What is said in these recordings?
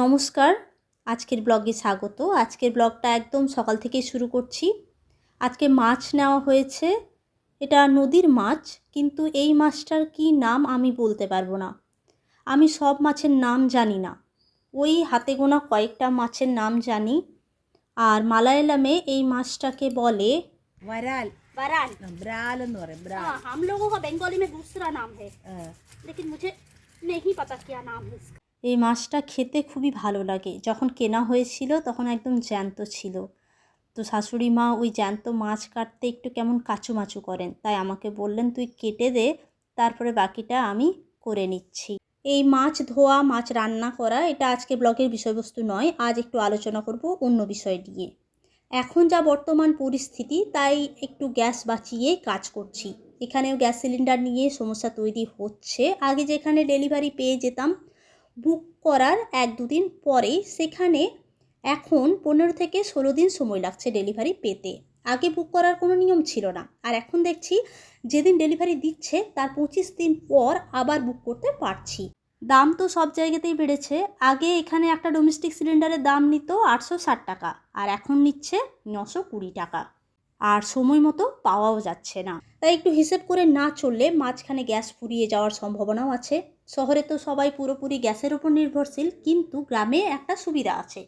নমস্কার, আজকের ব্লগে স্বাগত। আজকের ব্লগটা একদম সকাল থেকেই শুরু করছি। আজকে মাছ নেওয়া হয়েছে। এটা নদীর মাছ, কিন্তু এই মাছটার কি নাম আমি বলতে পারবো না। আমি সব মাছের নাম জানি না, ওই হাতে গোনা কয়েকটা মাছের নাম জানি। আর মালায়ালামে এই মাছটাকে বলে वराल वराल। ब्राल എന്ന് പറയും ब्राल। हाँ, हम लोगों का बंगाली में दूसरा नाम है, लेकिन मुझे नहीं पता क्या नाम है इसका। এই মাছটা খেতে খুবই ভালো লাগে। যখন কেনা হয়েছিল তখন একদম জ্যান্ত ছিল। তো শাশুড়ি মা ওই জ্যান্ত মাছ কাটতে একটু কেমন কাচুমাচু করেন, তাই আমাকে বললেন তুই কেটে দে, তারপরে বাকিটা আমি করে নিচ্ছি। এই মাছ ধোয়া, মাছ রান্না করা, এটা আজকে ব্লগের বিষয়বস্তু নয়। আজ একটু আলোচনা করব অন্য বিষয় নিয়ে। এখন যা বর্তমান পরিস্থিতি, তাই একটু গ্যাস বাঁচিয়ে কাজ করছি। এখানেও গ্যাস সিলিন্ডার নিয়ে সমস্যা তৈরি হচ্ছে। আগে যেখানে ডেলিভারি পেয়ে যেতাম বুক করার 1-2 দিন পরেই, সেখানে এখন 15 থেকে 16 দিন সময় লাগছে ডেলিভারি পেতে। আগে বুক করার কোনো নিয়ম ছিল না, আর এখন দেখছি যেদিন ডেলিভারি দিচ্ছে তার 25 দিন পর আবার বুক করতে পারছি। দাম তো সব জায়গাতেই বেড়েছে। আগে এখানে একটা ডোমেস্টিক সিলিন্ডারের দাম নিত 860 টাকা, আর এখন নিচ্ছে 920 টাকা। আর সময় মতো পাওয়াও যাচ্ছে না। তাই একটু হিসেব করে না চললে মাঝখানে গ্যাস ফুরিয়ে যাওয়ার সম্ভাবনাও আছে। শহরে তো সবাই পুরোপুরি গ্যাসের উপর নির্ভরশীল, কিন্তু গ্রামে একটা সুবিধা আছে।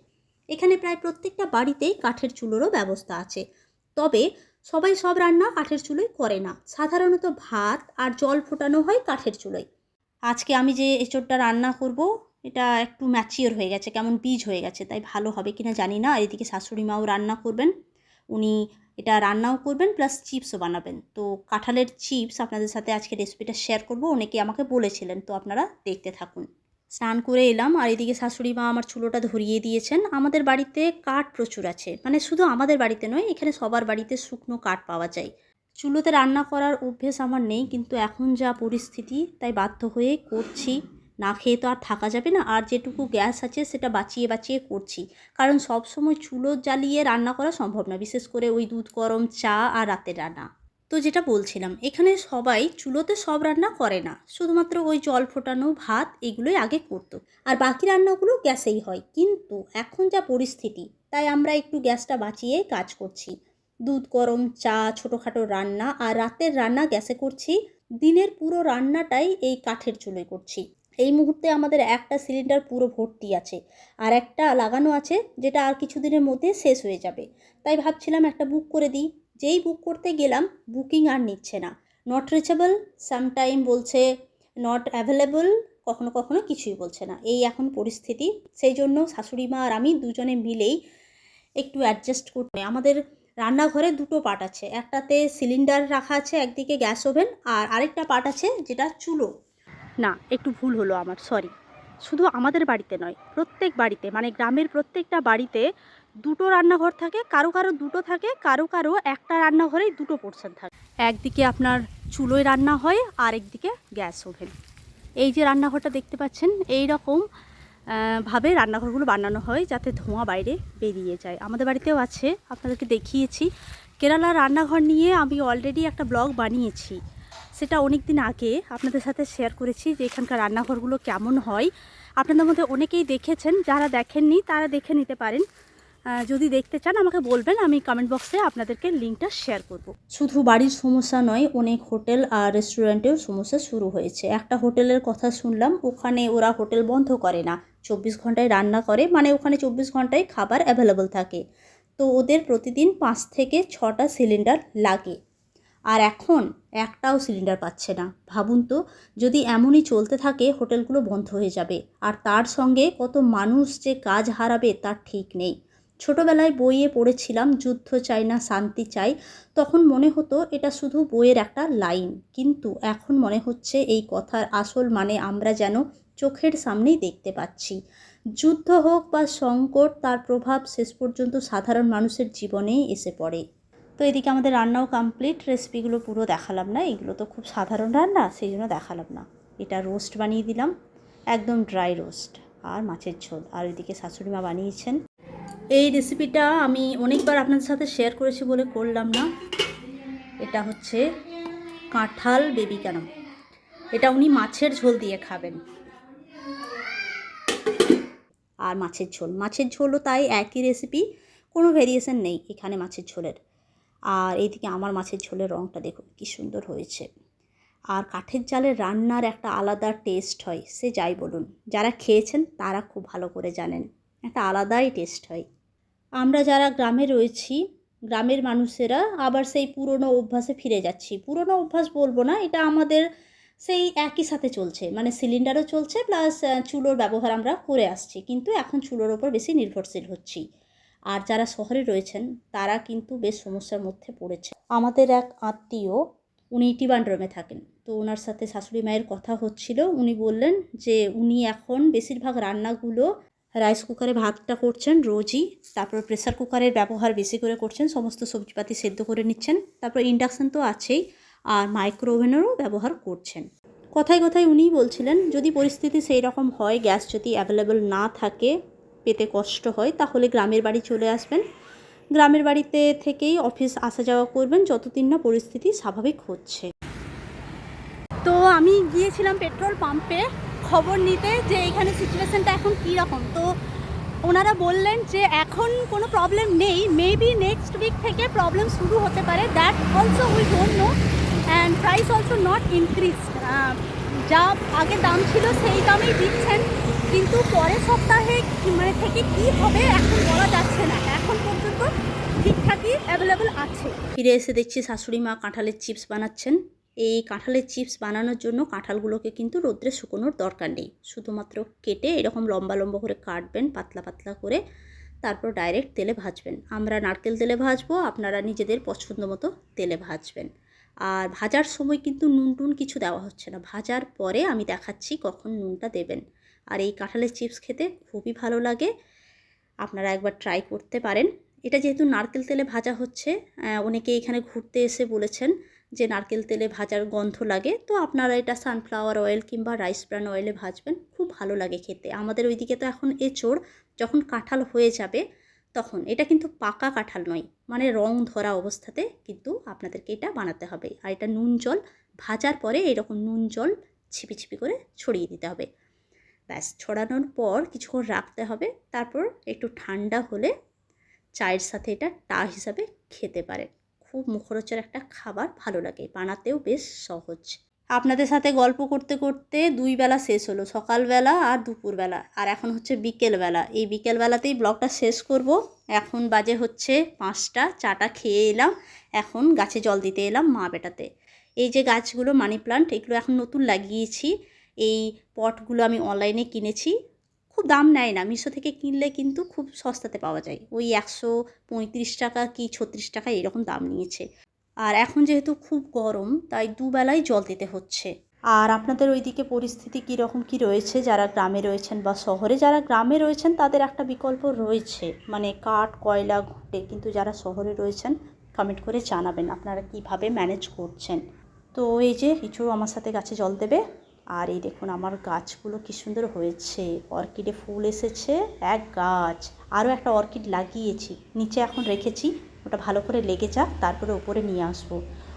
এখানে প্রায় প্রত্যেকটা বাড়িতেই কাঠের চুলোরও ব্যবস্থা আছে। তবে সবাই সব রান্না কাঠের চুলোয় করে না। সাধারণত ভাত আর জল ফোটানো হয় কাঠের চুলোয়। আজকে আমি যে এঁচোড়টা রান্না করব, এটা একটু ম্যাচিওর হয়ে গেছে, কেমন বীজ হয়ে গেছে, তাই ভালো হবে কিনা জানি না। আর এদিকে শাশুড়ি মাও রান্না করবেন, উনি এটা রান্নাও করবেন প্লাস চিপসও বানাবেন। তো কাঁঠালের চিপস আপনাদের সাথে আজকে রেসিপিটা শেয়ার করব। অনেকে আমাকে বলেছিলেন, তো আপনারা দেখতে থাকুন। স্নান করে এলাম, আর এদিকে শাশুড়ি মা আমার চুলোটা ধরিয়ে দিয়েছেন। আমাদের বাড়িতে কাঠ প্রচুর আছে, মানে শুধু আমাদের বাড়িতে নয়, এখানে সবার বাড়িতে শুকনো কাঠ পাওয়া যায়। চুলোতে রান্না করার অভ্যেস আমার নেই, কিন্তু এখন যা পরিস্থিতি তাই বাধ্য হয়ে করছি। না খেয়ে তো আর থাকা যাবে না, আর যেটুকু গ্যাস আছে সেটা বাঁচিয়ে বাঁচিয়ে করছি। কারণ সব সময় চুলো জ্বালিয়ে রান্না করা সম্ভব না, বিশেষ করে ওই দুধ গরম চা আর রাতের রান্না। তো যেটা বলছিলাম, এখানে সবাই চুলোতে সব রান্না করে না, শুধুমাত্র ওই জল ফোটানো, ভাত, এগুলোই আগে করতো। আর বাকি রান্নাগুলো গ্যাসেই হয়। কিন্তু এখন যা পরিস্থিতি, তাই আমরা একটু গ্যাসটা বাঁচিয়ে কাজ করছি। দুধ গরম চা, ছোটোখাটো রান্না আর রাতের রান্না গ্যাসে করছি। দিনের পুরো রান্নাটাই এই কাঠের চুলোয় করছি। এই মুহূর্তে আমাদের একটা সিলিন্ডার পুরো ভর্তি আছে, আর একটা লাগানো আছে যেটা আর কিছুদিনের মধ্যে শেষ হয়ে যাবে। তাই ভাবছিলাম একটা বুক করে দিই। যেই বুক করতে গেলাম, বুকিং আর নিচ্ছে না। নট রিচেবল, সামটাইম বলছে নট অ্যাভেলেবল, কখনো কখনো কিছুই বলছে না। এই এখন পরিস্থিতি। সেই জন্য শাশুড়ি মা আর আমি দুজনে মিলেই একটু অ্যাডজাস্ট করতে। আমাদের রান্নাঘরে দুটো পার্ট আছে, একটাতে সিলিন্ডার রাখা আছে, একদিকে গ্যাস ওভেন, আর আরেকটা পার্ট আছে যেটা চুলো। না, একটু ভুল হলো আমার, সরি। শুধু আমাদের বাড়িতে নয়, প্রত্যেক বাড়িতে, মানে গ্রামের প্রত্যেকটা বাড়িতে দুটো রান্নাঘর থাকে। কারো কারো দুটো থাকে, কারো কারো একটা রান্নাঘরেই দুটো পোর্শন থাকে। একদিকে আপনার চুলোয় রান্না হয়, আর একদিকে গ্যাস ওভেন। এই যে রান্নাঘরটা দেখতে পাচ্ছেন, এই রকম ভাবে রান্নাঘরগুলো বানানো হয় যাতে ধোঁয়া বাইরে বেরিয়ে যায়। আমাদের বাড়িতেও আছে, আপনাদেরকে দেখিয়েছি। কেরালার রান্নাঘর নিয়ে আমি অলরেডি একটা ব্লগ বানিয়েছি, সেটা অনেক দিন আগে আপনাদের সাথে শেয়ার করেছি যে এখানকার রান্নাঘরগুলো কেমন হয়। আপনাদের মধ্যে অনেকেই দেখেছেন, যারা দেখেননি তারা দেখে নিতে পারেন। যদি দেখতে চান আমাকে বলবেন, আমি কমেন্ট বক্সে আপনাদেরকে লিঙ্কটা শেয়ার করব। শুধু বাড়ির সমস্যা নয়, অনেক হোটেল আর রেস্টুরেন্টেও সমস্যা শুরু হয়েছে। একটা হোটেলের কথা শুনলাম, ওখানে ওরা হোটেল বন্ধ করে না, 24 ঘন্টায় রান্না করে, মানে ওখানে 24 ঘন্টায় খাবার অ্যাভেলেবল থাকে। তো ওদের প্রতিদিন 5 থেকে 6টা সিলিন্ডার লাগে, আর এখন একটাও সিলিন্ডার পাচ্ছে না। ভাবুন তো, যদি এমনই চলতে থাকে হোটেলগুলো বন্ধ হয়ে যাবে, আর তার সঙ্গে কত মানুষ যে কাজ হারাবে তার ঠিক নেই। ছোটোবেলায় বইয়ে পড়েছিলাম যুদ্ধ চাই না শান্তি চাই, তখন মনে হতো এটা শুধু বইয়ের একটা লাইন, কিন্তু এখন মনে হচ্ছে এই কথার আসল মানে আমরা যেন চোখের সামনেই দেখতে পাচ্ছি। যুদ্ধ হোক বা সংকট, তার প্রভাব শেষ পর্যন্ত সাধারণ মানুষের জীবনেই এসে পড়ে। তো এদিকে আমাদের রান্নাও কমপ্লিট। রেসিপিগুলো পুরো দেখালাম না, এগুলো তো খুব সাধারণ রান্না, সেই জন্য দেখালাম না। এটা রোস্ট বানিয়ে দিলাম, একদম ড্রাই রোস্ট, আর মাছের ঝোল। আর ওইদিকে শাশুড়ি মা বানিয়েছেন। এই রেসিপিটা আমি অনেকবার আপনাদের সাথে শেয়ার করেছি বলে করলাম না। এটা হচ্ছে কাঁঠাল বেবিকানাম। এটা উনি মাছের ঝোল দিয়ে খাবেন। আর মাছের ঝোল। মাছের ঝোলও তাই একই রেসিপি, কোনো ভেরিয়েশন নেই এখানে মাছের ঝোলের। আর এইদিকে আমার মাছের ঝোলের রঙটা দেখুন কী সুন্দর হয়েছে। আর কাঠের জালের রান্নার একটা আলাদা টেস্ট হয়, সে যাই বলুন, যারা খেয়েছেন তারা খুব ভালো করে জানেন, একটা আলাদাই টেস্ট হয়। আমরা যারা গ্রামে রয়েছি, গ্রামের মানুষেরা আবার সেই পুরনো অভ্যাসে ফিরে যাচ্ছি। পুরনো অভ্যাস বলবো না, এটা আমাদের সেই একই সাথে চলছে, মানে সিলিন্ডারও চলছে প্লাস চুলোর ব্যবহার আমরা করে আসছি, কিন্তু এখন চুলোর ওপর বেশি নির্ভরশীল হচ্ছি। আর যারা শহরে রয়েছেন তারা কিন্তু বেশ সমস্যার মধ্যে পড়েছে। আমাদের এক আত্মীয়, উনি টিবান্ড্রমে থাকেন, তো ওনার সাথে শাশুড়ি মায়ের কথা হচ্ছিল। উনি বললেন যে উনি এখন বেশিরভাগ রান্নাগুলো রাইস কুকারে ভাতটা করছেন রোজই, তারপর প্রেসার কুকারের ব্যবহার বেশি করে করছেন, সমস্ত সবজিপাতি সেদ্ধ করে নিচ্ছেন, তারপর ইন্ডাকশান তো আছেই, আর মাইক্রো ওভেনেরও ব্যবহার করছেন। কথায় কথায় উনিই বলছিলেন যদি পরিস্থিতি সেই রকম হয়, গ্যাস যদি অ্যাভেলেবল না থাকে, পেতে কষ্ট হয়, তাহলে গ্রামের বাড়ি চলে আসবেন। গ্রামের বাড়িতে থেকেই অফিস আসা যাওয়া করবেন যতদিন না পরিস্থিতি স্বাভাবিক হচ্ছে। তো আমি গিয়েছিলাম পেট্রোল পাম্পে খবর নিতে যে এখানে সিচুয়েশানটা এখন কী রকম। তো ওনারা বললেন যে এখন কোনো প্রবলেম নেই, মেবি নেক্সট উইক থেকে প্রবলেম শুরু হতে পারে, that also we don't know, and price also not increased. যা আগে দাম ছিল সেই দামেই দিচ্ছেন, কিন্তু পরের সপ্তাহে মানে থেকে কি হবে এখন বলা যাচ্ছে না, এখন পর্যন্ত ঠিকঠাকই অ্যাভেলেবল আছে। ফিরে এসে দেখছি শাশুড়ি মা কাঁঠালের চিপস বানাচ্ছেন। এই কাঁঠালের চিপস বানানোর জন্য কাঁঠালগুলোকে কিন্তু রোদ্রে শুকোনোর দরকার নেই, শুধুমাত্র কেটে এরকম লম্বা লম্বা করে কাটবেন, পাতলা পাতলা করে, তারপর ডাইরেক্ট তেলে ভাজবেন। আমরা নারকেল তেলে ভাজবো, আপনারা নিজেদের পছন্দ মতো তেলে ভাজবেন। আর ভাজার সময় কিন্তু নুন টুন কিছু দেওয়া হচ্ছে না, ভাজার পরে আমি দেখাচ্ছি কখন নুনটা দেবেন। আর এই কাঁঠালের চিপস খেতে খুবই ভালো লাগে, আপনারা একবার ট্রাই করতে পারেন। এটা যেহেতু নারকেল তেলে ভাজা হচ্ছে, অনেকে এখানে ঘুরতে এসে বলেছেন যে নারকেল তেলে ভাজার গন্ধ লাগে, তো আপনারা এটা সানফ্লাওয়ার অয়েল কিংবা রাইস ব্রান অয়েলে ভাজবেন, খুব ভালো লাগে খেতে। আমাদের ওইদিকে তো এখন এঁচোড়, যখন কাঁঠাল হয়ে যাবে তখন, এটা কিন্তু পাকা কাঁঠাল নয়, মানে রং ধরা অবস্থাতে কিন্তু আপনাদেরকে এটা বানাতে হবে। আর এটা নুন জল ভাজার পরে এরকম নুন জল ছিপি ছিপি করে ছড়িয়ে দিতে হবে, ব্যাস। ছড়ানোর পর কিছুক্ষণ রাখতে হবে, তারপর একটু ঠান্ডা হলে চায়ের সাথে এটা টা হিসাবে খেতে পারেন। খুব মুখরোচক একটা খাবার, ভালো লাগে, বানাতেও বেশ সহজ। আপনাদের সাথে গল্প করতে করতে 2 বেলা শেষ হলো, সকালবেলা আর দুপুরবেলা, আর এখন হচ্ছে বিকেলবেলা। এই বিকেলবেলাতেই ব্লগটা শেষ করব। এখন বাজে হচ্ছে 5টা, চাটা খেয়ে এলাম, এখন গাছে জল দিতে এলাম মা বেটাতে। এই যে গাছগুলো মানি প্লান্ট, এগুলো এখন নতুন লাগিয়েছি। এই পটগুলো আমি অনলাইনে কিনেছি, খুব দাম নেয় না, মিশো থেকে কিনলে কিন্তু খুব সস্তাতে পাওয়া যায়, ওই 135 টাকা কি 36 টাকা এরকম দাম নিয়েছে। আর এখন যেহেতু খুব গরম, তাই 2 বেলায় জল দিতে হচ্ছে। আর আপনাদের ওইদিকে পরিস্থিতি কীরকম কী রয়েছে, যারা গ্রামে রয়েছেন বা শহরে, যারা গ্রামে রয়েছেন তাদের একটা বিকল্প রয়েছে, মানে কাঠ কয়লা ঘুঁটে, কিন্তু যারা শহরে রয়েছেন কমেন্ট করে জানাবেন আপনারা কিভাবে ম্যানেজ করছেন। তো এই যে কিছু আমার সাথে গাছে জল দেবে। আর এই দেখুন আমার গাছগুলো কী সুন্দর হয়েছে, অর্কিডে ফুল এসেছে এক গাছ, আরও একটা অর্কিড লাগিয়েছি, নিচে এখন রেখেছি, ওটা ভালো করে লেগে যাক, তারপরে ওপরে নিয়ে আসবো।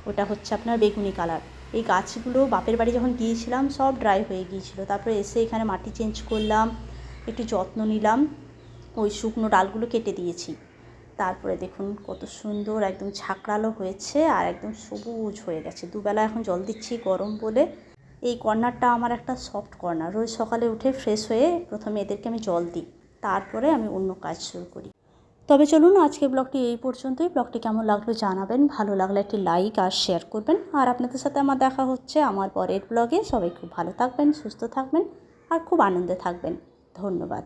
ওটা হচ্ছে আপনার বেগুনি কালার। এই গাছগুলো বাপের বাড়ি যখন গিয়েছিলাম সব ড্রাই হয়ে গিয়েছিলো, তারপরে এসে এখানে মাটি চেঞ্জ করলাম, একটু যত্ন নিলাম, ওই শুকনো ডালগুলো কেটে দিয়েছি। তারপরে দেখুন কত সুন্দর একদম ঝাঁকড়ালো হয়েছে আর একদম সবুজ হয়ে গেছে। 2 বেলা এখন জল দিচ্ছি গরম বলে। এই কর্নারটা আমার একটা সফট কর্নার, রোজ সকালে উঠে ফ্রেশ হয়ে প্রথমে এদেরকে আমি জল দিই, তারপরে আমি অন্য কাজ শুরু করি। তবে চলুন আজকে ব্লগটি এই পর্যন্তই। ব্লগটি কেমন লাগলো জানাবেন, ভালো লাগলে একটি লাইক আর শেয়ার করবেন। আর আপনাদের সাথে আমার দেখা হচ্ছে আমার পরের ব্লগে। সবাই খুব ভালো থাকবেন, সুস্থ থাকবেন আর খুব আনন্দে থাকবেন। ধন্যবাদ।